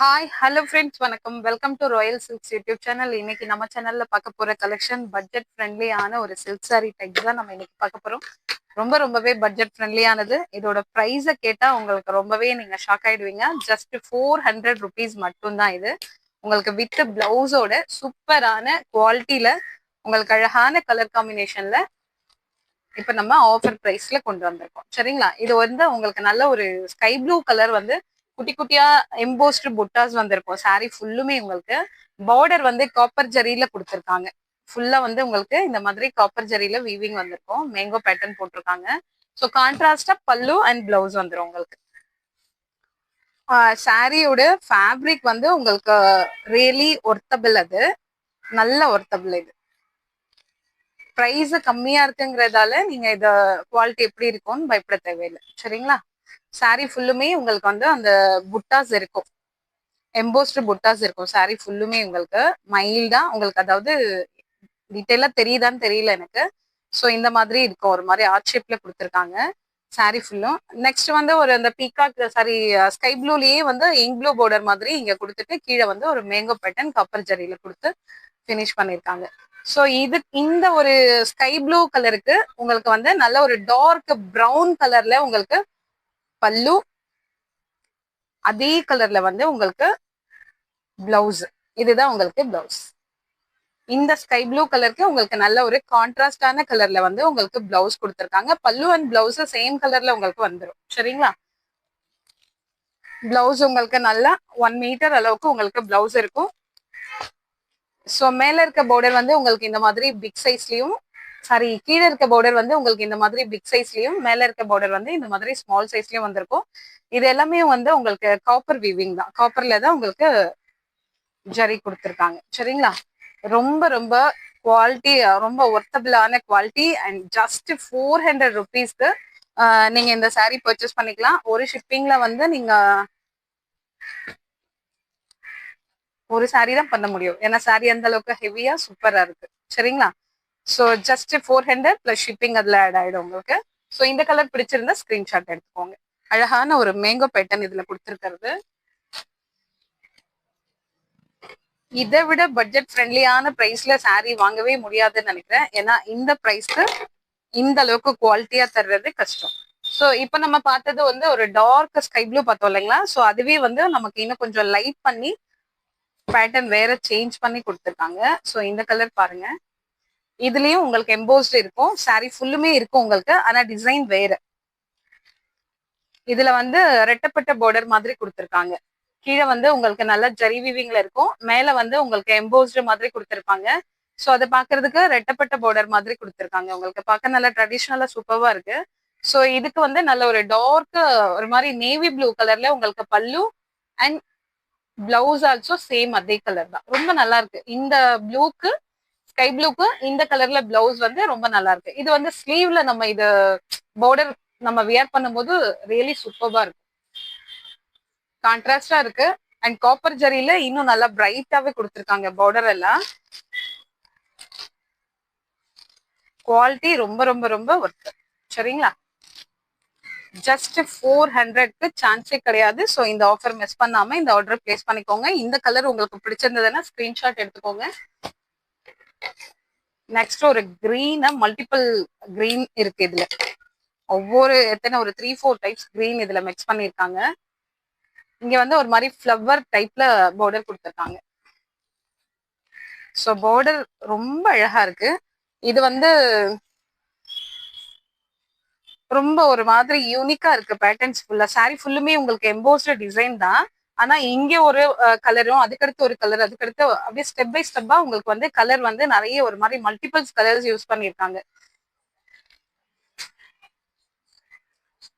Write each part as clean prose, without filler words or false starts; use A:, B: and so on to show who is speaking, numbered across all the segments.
A: Hi hello friends வணக்கம். Welcome to Royal silks YouTube channel. இன்னைக்கு நம்ம சேனல்ல பார்க்க போற கலெக்ஷன் பட்ஜெட் ஃப்ரெண்ட்லியான ஒரு சில்க் சாரி டைப் தான் நம்ம இன்னைக்கு பார்க்க போறோம். ரொம்பவே பட்ஜெட் ஃப்ரெண்ட்லியானது. இதோட ப்ரைஸை கேட்டா உங்களுக்கு ரொம்பவே நீங்க ஷாக் ஆயிடுவீங்க. ஜஸ்ட் 400 ருபீஸ் மட்டும்தான் இது. உங்களுக்கு வித் பிளவுஸோட சூப்பரான குவாலிட்டியில உங்களுக்கு அழகான கலர் காம்பினேஷன்ல இப்ப நம்ம ஆஃபர் பிரைஸ்ல கொண்டு வந்திருக்கோம். சரிங்களா? இது வந்து உங்களுக்கு நல்ல ஒரு ஸ்கை ப்ளூ கலர் வந்து குட்டி குட்டியா எம்போஸ்டு புட்டாஸ் வந்திருக்கும். சாரி ஃபுல்லுமே உங்களுக்கு பார்டர் வந்து காப்பர் ஜரியில கொடுத்துருக்காங்க. ஃபுல்லா வந்து உங்களுக்கு இந்த மாதிரி காப்பர் ஜரியில வீவிங் வந்திருக்கும். மேங்கோ பேட்டர்ன் போட்டிருக்காங்க. ஸோ கான்ட்ராஸ்டா பல்லு அண்ட் பிளவுஸ் வந்துடும் உங்களுக்கு. சாரியோட ஃபேப்ரிக் வந்து உங்களுக்கு ரியலி ஒர்த்தபிள். அது நல்ல ஒர்த்தபிள். இது ப்ரைஸ் கம்மியா இருக்குங்கிறதால நீங்க இத குவாலிட்டி எப்படி இருக்கும்னு பயப்பட தேவையில்லை. சரிங்களா? சாரி ஃபுல்லுமே உங்களுக்கு வந்து அந்த புட்டாஸ் இருக்கும். எம்போஸ்டு புட்டாஸ் இருக்கும் சாரி ஃபுல்லுமே உங்களுக்கு மைல்டா உங்களுக்கு, அதாவது டீட்டெயிலா தெரியுதான்னு தெரியல எனக்கு. ஸோ இந்த மாதிரி இருக்கும். ஒரு மாதிரி ஆர்ட் ஷேப்ல கொடுத்துருக்காங்க சாரி ஃபுல்லும். நெக்ஸ்ட் வந்து ஒரு அந்த பீகாக் சாரி ஸ்கை ப்ளூலயே வந்து இங்க் ப்ளூ பார்டர் மாதிரி இங்க கொடுத்துட்டு கீழே வந்து ஒரு மேங்கோ பேட்டர்ன் காப்பர் ஜரியில கொடுத்து ஃபினிஷ் பண்ணிருக்காங்க. ஸோ இந்த ஒரு ஸ்கை ப்ளூ கலருக்கு உங்களுக்கு வந்து நல்ல ஒரு டார்க் ப்ரௌன் கலர்ல உங்களுக்கு பல்லு, அதே கலர்ல வந்து உங்களுக்கு பிளவுஸ். இதுதான் உங்களுக்கு பிளவுஸ். இந்த ஸ்கை ப்ளூ கலருக்கு உங்களுக்கு நல்ல ஒரு கான்ட்ராஸ்டான கலர்ல வந்து உங்களுக்கு பிளவுஸ் கொடுத்துருக்காங்க. பல்லு அண்ட் பிளவுஸ் சேம் கலர்ல உங்களுக்கு வந்துடும். சரிங்களா? பிளவுஸ் உங்களுக்கு நல்லா 1 மீட்டர் அளவுக்கு உங்களுக்கு பிளவுஸ் இருக்கும். ஸோ மேல இருக்க பார்டர் வந்து உங்களுக்கு இந்த மாதிரி பிக் சைஸ்லயும், சாரி கீழே இருக்க பார்டர் வந்து உங்களுக்கு இந்த மாதிரி பிக் சைஸ்லயும், மேல இருக்க பார்டர் வந்து இந்த மாதிரி ஸ்மால் சைஸ்லயும் வந்திருக்கும். இது எல்லாமே வந்து உங்களுக்கு காப்பர் வீவிங் தான். காப்பர்ல தான் உங்களுக்கு ஜரி கொடுத்துருக்காங்க. சரிங்களா? ரொம்ப குவாலிட்டி, ரொம்ப ஒர்த்தபிளான குவாலிட்டி அண்ட் ஜஸ்ட் 400 ருபீஸ்க்கு நீங்க இந்த சாரீ பர்ச்சேஸ் பண்ணிக்கலாம். ஒரு ஷிப்பிங்ல வந்து நீங்க ஒரு சாரீ தான் பண்ண முடியும். ஏன்னா சாரீ அந்த அளவுக்கு ஹெவியா சூப்பரா இருக்கு. சரிங்களா? ஸோ ஜஸ்ட் 400 பிளஸ் ஷிப்பிங் அதுல ஆட் ஆயிடும் உங்களுக்கு. ஸோ இந்த கலர் பிடிச்சிருந்தா ஸ்கிரீன்ஷாட் எடுத்துக்கோங்க. அழகான ஒரு மேங்கோ பேட்டர்ன் இதுல கொடுத்துருக்கிறது. இதை விட பட்ஜெட் ஃப்ரெண்ட்லியான பிரைஸ்ல சாரீ வாங்கவே முடியாதுன்னு நினைக்கிறேன். ஏன்னா இந்த பிரைஸ்க்கு இந்த அளவுக்கு குவாலிட்டியா தர்றது கஷ்டம். ஸோ இப்போ நம்ம பார்த்தது வந்து ஒரு டார்க் ஸ்கை ப்ளூ பார்த்தோம் இல்லைங்களா? ஸோ அதுவே வந்து நமக்கு இன்னும் கொஞ்சம் லைட் பண்ணி பேட்டர்ன் வேற சேஞ்ச் பண்ணி கொடுத்துருக்காங்க. ஸோ இந்த கலர் பாருங்க. இதுலயும் உங்களுக்கு எம்போஸ்ட் இருக்கும். சாரி ஃபுல்லுமே இருக்கும் உங்களுக்கு. ஆனா டிசைன் வேற. இதுல வந்து ரெட்டப்பட்ட பார்டர் மாதிரி கொடுத்துருக்காங்க. கீழே வந்து உங்களுக்கு நல்ல ஜரி வீவிங்ல இருக்கும். மேல வந்து உங்களுக்கு எம்போஸ்டு மாதிரி கொடுத்துருப்பாங்க. ஸோ அதை பாக்குறதுக்கு ரெட்டப்பட்ட பார்டர் மாதிரி கொடுத்துருக்காங்க. உங்களுக்கு பார்க்க நல்ல ட்ரெடிஷ்னலா சூப்பர்வா இருக்கு. ஸோ இதுக்கு வந்து நல்ல ஒரு டார்க் ஒரு மாதிரி நேவி ப்ளூ கலர்ல உங்களுக்கு பல்லு அண்ட் பிளவுஸ் ஆல்சோ சேம் அதே கலர் தான். ரொம்ப நல்லா இருக்கு. இந்த ப்ளூக்கு, ஸ்கை ப்ளூக்கு இந்த கலர்ல பிளவுஸ் வந்து ரொம்ப நல்லா இருக்கு. இது வந்து ஸ்லீவ்ல நம்ம இது பார்டர் நம்ம வியர் பண்ணும்போது ரியலி சூப்பர்வா இருக்கு. கான்ட்ராஸ்டா இருக்கு. அண்ட் காப்பர் ஜரியில இன்னும் நல்லா பிரைட்டாவே கொடுத்துருக்காங்க பார்டர் எல்லாம். குவாலிட்டி ரொம்ப ஒர்த். சரிங்களா? ஜஸ்ட் 400க்கு சான்ஸே கிடையாது. ஸோ இந்த ஆஃபர் மிஸ் பண்ணாம இந்த ஆர்டர் பிளேஸ் பண்ணிக்கோங்க. இந்த கலர் உங்களுக்கு பிடிச்சிருந்ததுன்னா ஸ்கிரீன்ஷாட் எடுத்துக்கோங்க. நெக்ஸ்ட் ஒரு கிரீன், மல்டிபிள் கிரீன் இருக்கு இதுல. ஒவ்வொரு எத்தனை ஒரு 3-4 டைப்ஸ் கிரீன் இதுல மிக்ஸ் பண்ணிருக்காங்க. இங்க வந்து ஒரு மாதிரி ஃப்ளவர் டைப்ல பார்டர் கொடுத்துருக்காங்க. ஸோ பார்டர் ரொம்ப அழகா இருக்கு. இது வந்து ரொம்ப ஒரு மாதிரி யூனிக்கா இருக்கு. பேட்டர்ன்ஸ் ஃபுல்லா சாரி ஃபுல்லுமே உங்களுக்கு எம்போஸ்டு டிசைன் தான். ஆனா இங்க ஒரு கலரும், அதுக்கடுத்து ஒரு கலர், அதுக்கடுத்து அப்படியே ஸ்டெப் பை ஸ்டெப்பா உங்களுக்கு வந்து கலர் வந்து நிறைய ஒரு மாதிரி மல்டிபிள்ஸ் கலர்ஸ் யூஸ் பண்ணிருக்காங்க.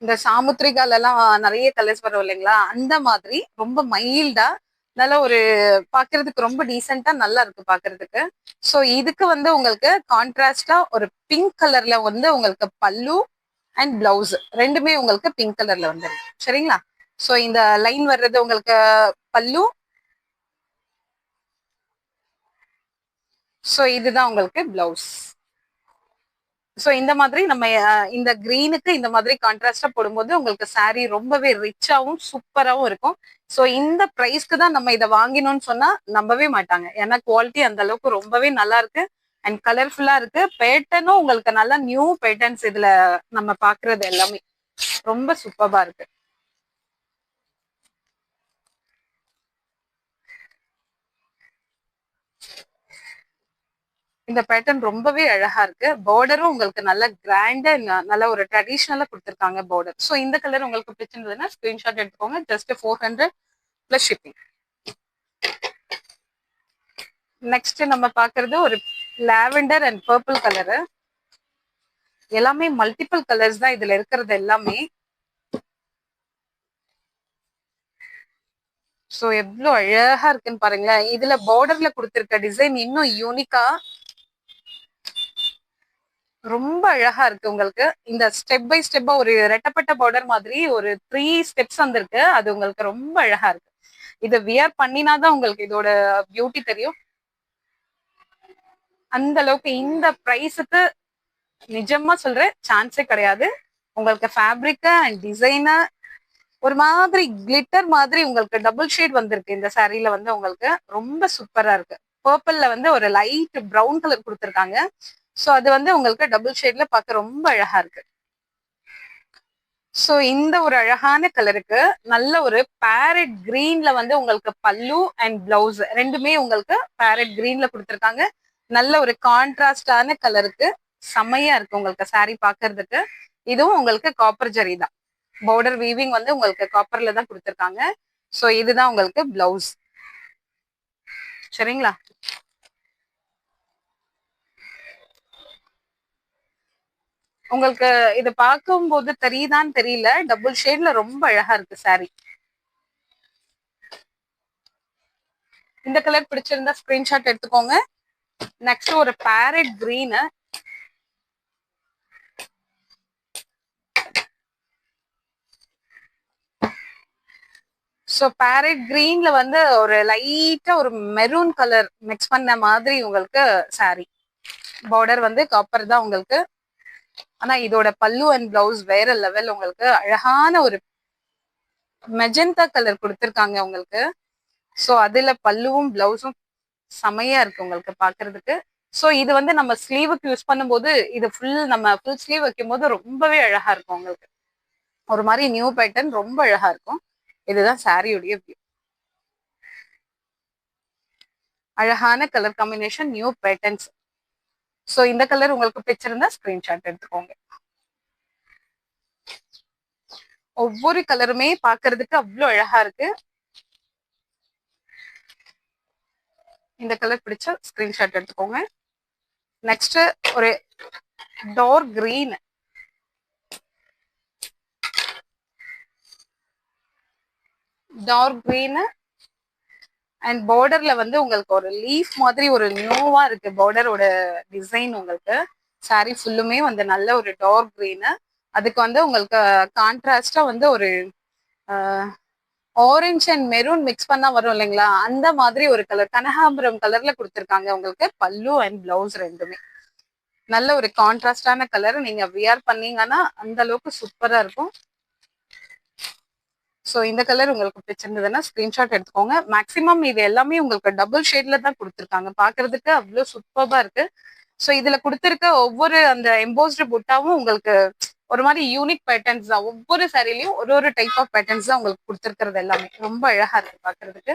A: இந்த சாமுத்திரிகால எல்லாம் நிறைய கலர்ஸ் வரும் இல்லைங்களா? அந்த மாதிரி ரொம்ப மைல்டா நல்ல ஒரு பாக்குறதுக்கு ரொம்ப டீசெண்டா நல்லா இருக்கு பாக்குறதுக்கு. ஸோ இதுக்கு வந்து உங்களுக்கு கான்ட்ராஸ்டா ஒரு பிங்க் கலர்ல வந்து உங்களுக்கு பல்லு அண்ட் பிளவுஸ் ரெண்டுமே உங்களுக்கு பிங்க் கலர்ல வந்துருக்கு. சரிங்களா? ஸோ இந்த லைன் வர்றது உங்களுக்கு பல்லு. ஸோ இதுதான் உங்களுக்கு பிளவுஸ். சோ இந்த மாதிரி நம்ம இந்த கிரீனுக்கு இந்த மாதிரி கான்ட்ராஸ்டா போடும்போது உங்களுக்கு saree ரொம்பவே ரிச்சாவும் சூப்பராவும் இருக்கும். சோ இந்த பிரைஸ்க்கு தான் நம்ம இதை வாங்கினோம்னு சொன்னா நம்பவே மாட்டாங்க. ஏன்னா குவாலிட்டி அந்த அளவுக்கு ரொம்பவே நல்லா இருக்கு அண்ட் கலர்ஃபுல்லா இருக்கு. பேட்டர்னும் உங்களுக்கு நல்லா நியூ பேட்டர்ன்ஸ் இதுல நம்ம பாக்குறது எல்லாமே ரொம்ப சூப்பரா இருக்கு. இந்த பேட்டர்ன் ரொம்பவே அழகா இருக்கு. பார்டரும் உங்களுக்கு நல்ல கிராண்டா நல்ல ஒரு ட்ரெடிஷ்னலா கொடுத்துருக்காங்க பார்டர். ஸோ இந்த கலர் உங்களுக்கு பிடிச்சிருந்ததுன்னா ஸ்கிரீன்ஷாட் எடுத்துக்கோங்க. Just 400 plus shipping. நெக்ஸ்ட் நம்ம பாக்குறது ஒரு லாவெண்டர் அண்ட் பர்பிள் கலரு. எல்லாமே மல்டிபிள் கலர்ஸ் தான் இதுல இருக்கிறது எல்லாமே. ஸோ எவ்வளவு அழகா இருக்குன்னு பாருங்களேன். இதுல பார்டர்ல கொடுத்திருக்க டிசைன் இன்னும் யூனிக்கா ரொம்ப அழகா இருக்கு. உங்களுக்கு இந்த ஸ்டெப் பை ஸ்டெப்பா ஒரு ரெட்டப்பட்ட பார்டர் மாதிரி ஒரு 3 ஸ்டெப்ஸ் வந்திருக்கு. அது உங்களுக்கு ரொம்ப அழகா இருக்கு. இதை வியர் பண்ணினாதான் உங்களுக்கு இதோட பியூட்டி தெரியும். அந்த அளவுக்கு இந்த பிரைஸுக்கு நிஜமா சொல்றேன் சான்ஸே கிடையாது. உங்களுக்கு ஃபேப்ரிக் அண்ட் டிசைனு ஒரு மாதிரி கிளிட்டர் மாதிரி உங்களுக்கு டபுள் ஷேட் வந்திருக்கு. இந்த சாரீல வந்து உங்களுக்கு ரொம்ப சூப்பரா இருக்கு. பர்பிள்ல வந்து ஒரு லைட் ப்ரௌன் கலர் கொடுத்துருக்காங்க. ஸோ அது வந்து உங்களுக்கு டபுள் ஷேட்ல பார்க்க ரொம்ப அழகா இருக்கு. ஸோ இந்த ஒரு அழகான கலருக்கு நல்ல ஒரு பேரட் கிரீன்ல வந்து உங்களுக்கு பல்லு அண்ட் பிளவுஸ் ரெண்டுமே உங்களுக்கு பேரட் கிரீன்ல கொடுத்துருக்காங்க. நல்ல ஒரு கான்ட்ராஸ்டான கலருக்கு செமையா இருக்கு உங்களுக்கு சாரீ பாக்குறதுக்கு. இதுவும் உங்களுக்கு காப்பர் ஜரி தான். பார்டர் வீவிங் வந்து உங்களுக்கு காப்பர்ல தான் கொடுத்துருக்காங்க. ஸோ இதுதான் உங்களுக்கு பிளவுஸ். சரிங்களா? உங்களுக்கு இது பார்க்கும்போது தெரியுதான்னு தெரியல, டபுள் ஷேட்ல ரொம்ப அழகா இருக்கு சாரி. இந்த கலர் பிடிச்சிருந்தா ஸ்கிரீன்ஷாட் எடுத்துக்கோங்க. நெக்ஸ்ட் ஒரு பேரட் கிரீன். ஸோ பேரட் கிரீன்ல வந்து ஒரு லைட்டா ஒரு மெரூன் கலர் மிக்ஸ் பண்ண மாதிரி உங்களுக்கு சாரி. பார்டர் வந்து காப்பர் தான் உங்களுக்கு. ஆனா இதோட பல்லு அண்ட் பிளவுஸ் வேற லெவல். உங்களுக்கு அழகான ஒரு மெஜந்தா கலர் கொடுத்துருக்காங்க உங்களுக்கு. ஸோ அதுல பல்லுவும் பிளவுஸும் செமையா இருக்கு உங்களுக்கு பாக்குறதுக்கு. ஸோ இது வந்து நம்ம ஸ்லீவுக்கு யூஸ் பண்ணும்போது இது நம்ம ஃபுல் ஸ்லீவ் வைக்கும் போது ரொம்பவே அழகா இருக்கும் உங்களுக்கு. ஒரு மாதிரி நியூ பேட்டர்ன் ரொம்ப அழகா இருக்கும். இதுதான் சாரியுடைய வியூ. அழகான colour combination, new patterns. So இந்த கலர் உங்களுக்கு பிடிச்சிருந்தா ஸ்கிரீன்ஷாட் எடுத்துக்கோங்க. ஒவ்வொரு கலருமே பாக்குறதுக்கு அவ்வளோ அழகா இருக்கு. இந்த கலர் பிடிச்சா ஸ்கிரீன்ஷாட் எடுத்துக்கோங்க. நெக்ஸ்ட் ஒரு dark green. Dark green and பார்டர்ல வந்து உங்களுக்கு ஒரு லீஃப் மாதிரி ஒரு நியூவா இருக்கு பார்டரோட டிசைன். உங்களுக்கு சாரி ஃபுல்லுமே வந்து நல்ல ஒரு டார்க் கிரீன். அதுக்கு வந்து உங்களுக்கு கான்ட்ராஸ்டா வந்து ஒரு ஆரஞ்ச் அண்ட் மெரூன் மிக்ஸ் பண்ணா வரும் இல்லைங்களா, அந்த மாதிரி ஒரு கலர் கனகாம்பரம் கலர்ல கொடுத்துருக்காங்க உங்களுக்கு. பல்லு அண்ட் பிளவுஸ் ரெண்டுமே நல்ல ஒரு கான்ட்ராஸ்டான கலர். நீங்க வியர் பண்ணீங்கன்னா அந்த அளவுக்கு சூப்பரா இருக்கும். ஸோ இந்த கலர் உங்களுக்கு பிடிச்சிருந்ததுன்னா ஸ்கிரீன்ஷாட் எடுத்துக்கோங்க. மேக்ஸிமம் இது எல்லாமே உங்களுக்கு டபுள் ஷேட்ல தான் கொடுத்துருக்காங்க. பாக்குறதுக்கு அவ்வளோ சூப்பரா இருக்கு. ஸோ இதுல கொடுத்துருக்க ஒவ்வொரு அந்த எம்போஸ்டு புட்டாவும் உங்களுக்கு ஒரு மாதிரி யூனிக் பேட்டர்ன்ஸ் தான். ஒவ்வொரு சாரிலையும் ஒரு ஒரு டைப் ஆஃப் பேட்டர்ன்ஸ் தான் உங்களுக்கு கொடுத்துருக்கிறது எல்லாமே ரொம்ப அழகா இருக்கு பாக்குறதுக்கு.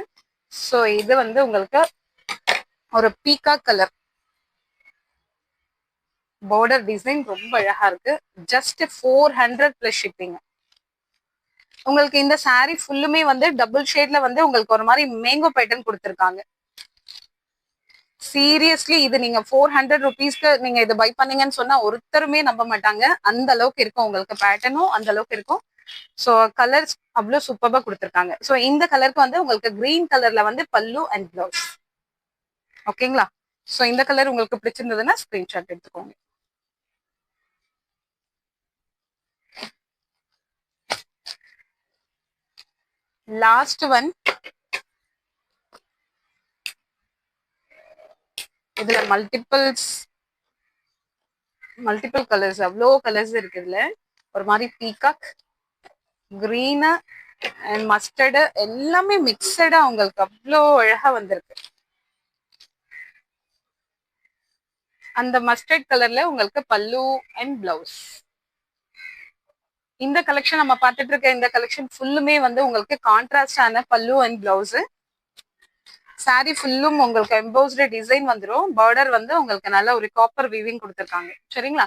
A: ஸோ இது வந்து உங்களுக்கு ஒரு பீகா கலர். பார்டர் டிசைன் ரொம்ப அழகா இருக்கு. Just 400 plus shipping. உங்களுக்கு இந்த சாரி ஃபுல்லுமே வந்து டபுள் ஷேட்ல வந்து உங்களுக்கு ஒரு மாதிரி மேங்கோ பேட்டர்ன் கொடுத்துருக்காங்க. சீரியஸ்லி இது நீங்க 400 ருபீஸ்க்கு நீங்க இது பை பண்ணீங்கன்னு சொன்னா ஒருத்தருமே நம்ப மாட்டாங்க. அந்த அளவுக்கு இருக்கும் உங்களுக்கு. பேட்டர்னும் அந்த அளவுக்கு இருக்கும். ஸோ கலர்ஸ் அவ்வளோ சூப்பரா கொடுத்துருக்காங்க. ஸோ இந்த கலருக்கு வந்து உங்களுக்கு கிரீன் கலர்ல வந்து பல்லு அண்ட் பிளவுஸ். ஓகேங்களா? ஸோ இந்த கலர் உங்களுக்கு பிடிச்சிருந்ததுன்னா ஸ்கிரீன்ஷாட் எடுத்துக்கோங்க. Last one. இதுல மல்டிபிள்ஸ் மல்டிபிள் கலர்ஸ், அவ்வளோ கலர்ஸ் இருக்கு இதுல. ஒரு மாதிரி பீகாக், கிரீனு அண்ட் மஸ்டர்டு எல்லாமே மிக்சடா உங்களுக்கு அவ்வளோ அழகா வந்திருக்கு. அந்த மஸ்டர்ட் கலர்ல உங்களுக்கு பல்லு அண்ட் பிளவுஸ். இந்த கலெக்ஷன் நம்ம பார்த்துட்டு இருக்க இந்த கலெக்ஷன் ஃபுல்லுமே வந்து உங்களுக்கு கான்ட்ராஸ்டான பல்லு அண்ட் பிளவுஸ். சாரி ஃபுல்லும் உங்களுக்கு எம்போஸ்டு டிசைன் வந்துடும். பார்டர் வந்து உங்களுக்கு நல்ல ஒரு காப்பர் வீவிங் கொடுத்துருக்காங்க. சரிங்களா?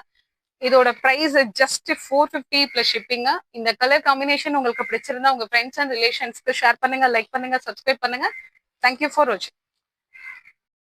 A: இதோட பிரைஸ் ஜஸ்ட் 450 பிளஸ் ஷிப்பிங். இந்த கலர் காம்பினேஷன் உங்களுக்கு பிடிச்சிருந்தா உங்க ஃப்ரெண்ட்ஸ் அண்ட் ரிலேஷன்ஸ்க்கு ஷேர் பண்ணுங்க, லைக் பண்ணுங்க, சப்ஸ்கிரைப் பண்ணுங்க. தேங்க்யூ ஃபார் வாட்சிங்.